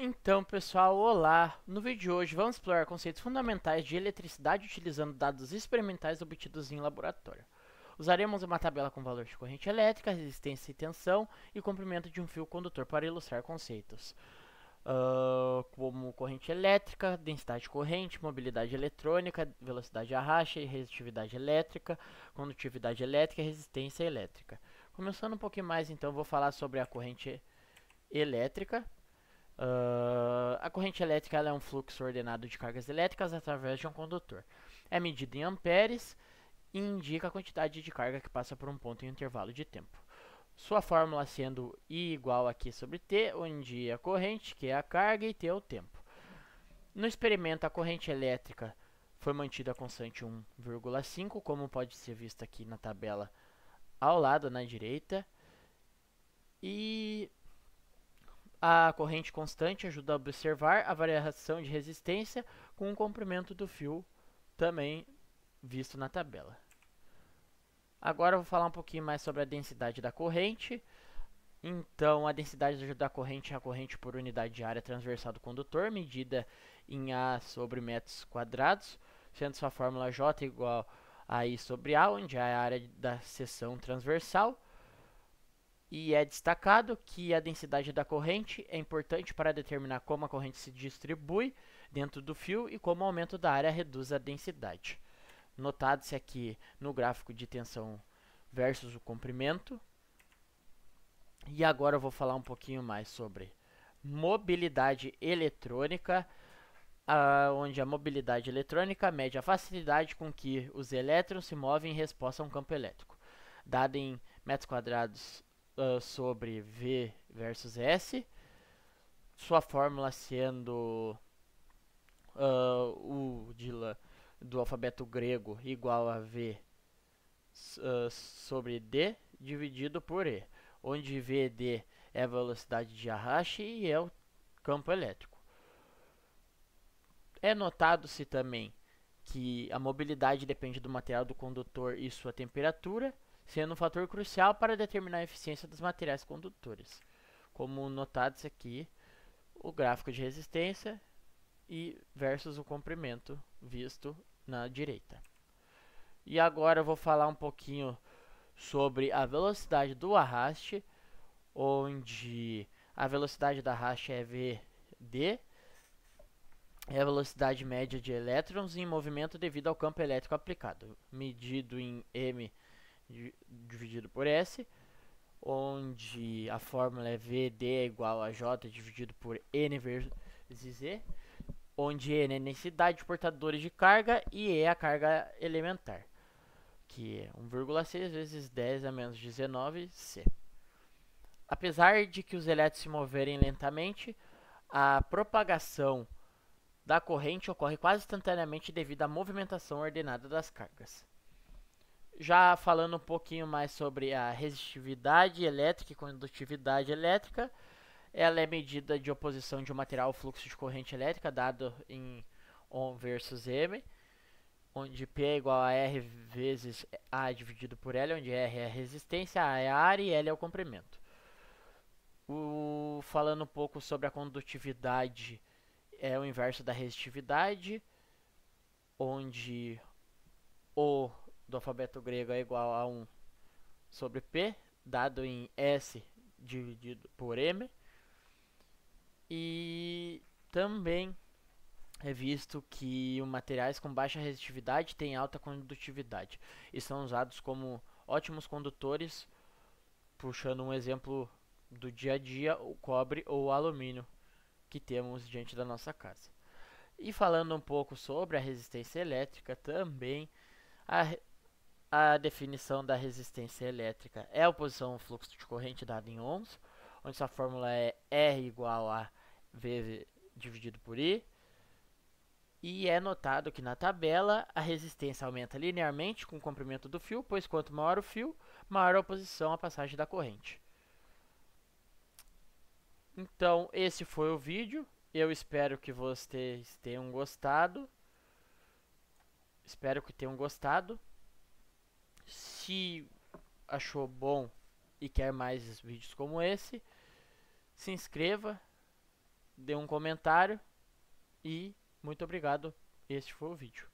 Então, pessoal, olá! No vídeo de hoje vamos explorar conceitos fundamentais de eletricidade utilizando dados experimentais obtidos em laboratório. Usaremos uma tabela com valor de corrente elétrica, resistência e tensão e comprimento de um fio condutor para ilustrar conceitos como corrente elétrica, densidade de corrente, mobilidade eletrônica, velocidade de arraste e resistividade elétrica, condutividade elétrica e resistência elétrica. Começando um pouquinho mais, então, vou falar sobre a corrente elétrica. A corrente elétrica ela é um fluxo ordenado de cargas elétricas através de um condutor. É medida em amperes e indica a quantidade de carga que passa por um ponto em um intervalo de tempo. Sua fórmula sendo I igual a Q sobre T, onde I é a corrente, Q é a carga e T é o tempo. No experimento, a corrente elétrica foi mantida constante 1,5, como pode ser visto aqui na tabela ao lado, na direita. E a corrente constante ajuda a observar a variação de resistência com o comprimento do fio, também visto na tabela. Agora eu vou falar um pouquinho mais sobre a densidade da corrente. Então, a densidade da corrente é a corrente por unidade de área transversal do condutor, medida em A sobre metros quadrados, sendo sua fórmula J igual a I sobre A, onde é a área da seção transversal. E é destacado que a densidade da corrente é importante para determinar como a corrente se distribui dentro do fio e como o aumento da área reduz a densidade. Notado-se aqui no gráfico de tensão versus o comprimento. E agora eu vou falar um pouquinho mais sobre mobilidade eletrônica, onde a mobilidade eletrônica mede a facilidade com que os elétrons se movem em resposta a um campo elétrico, dada em metros quadrados sobre V versus S, sua fórmula sendo U do alfabeto grego igual a V sobre D dividido por E, onde VD é a velocidade de arraste e é o campo elétrico. É notado-se também que a mobilidade depende do material do condutor e sua temperatura, sendo um fator crucial para determinar a eficiência dos materiais condutores. Como notados aqui, o gráfico de resistência e versus o comprimento visto na direita. E agora eu vou falar um pouquinho sobre a velocidade do arraste, onde a velocidade da arraste é Vd, é a velocidade média de elétrons em movimento devido ao campo elétrico aplicado, medido em m dividido por s, onde a fórmula é Vd é igual a J dividido por N vezes Z, onde N é a densidade de portadores de carga e E é a carga elementar, que é 1,6 vezes 10 a menos 19 C. Apesar de que os elétrons se moverem lentamente, a propagação da corrente ocorre quase instantaneamente devido à movimentação ordenada das cargas. Já falando um pouquinho mais sobre a resistividade elétrica e condutividade elétrica, ela é medida de oposição de um material ao fluxo de corrente elétrica dado em O versus M, onde P é igual a R vezes A dividido por L, onde R é a resistência, A é a área e L é o comprimento. Falando um pouco sobre a condutividade, é o inverso da resistividade, onde O do alfabeto grego é igual a 1 sobre P, dado em S dividido por M. E também é visto que materiais com baixa resistividade têm alta condutividade e são usados como ótimos condutores, puxando um exemplo do dia a dia, o cobre ou o alumínio que temos diante da nossa casa. E falando um pouco sobre a resistência elétrica também, a definição da resistência elétrica é a oposição ao fluxo de corrente dado em ohms, onde sua fórmula é R igual a V dividido por I. E é notado que na tabela a resistência aumenta linearmente com o comprimento do fio, pois quanto maior o fio, maior a oposição à passagem da corrente. Então, esse foi o vídeo. Eu espero que vocês tenham gostado. Se achou bom e quer mais vídeos como esse, se inscreva, dê um comentário e muito obrigado. Este foi o vídeo.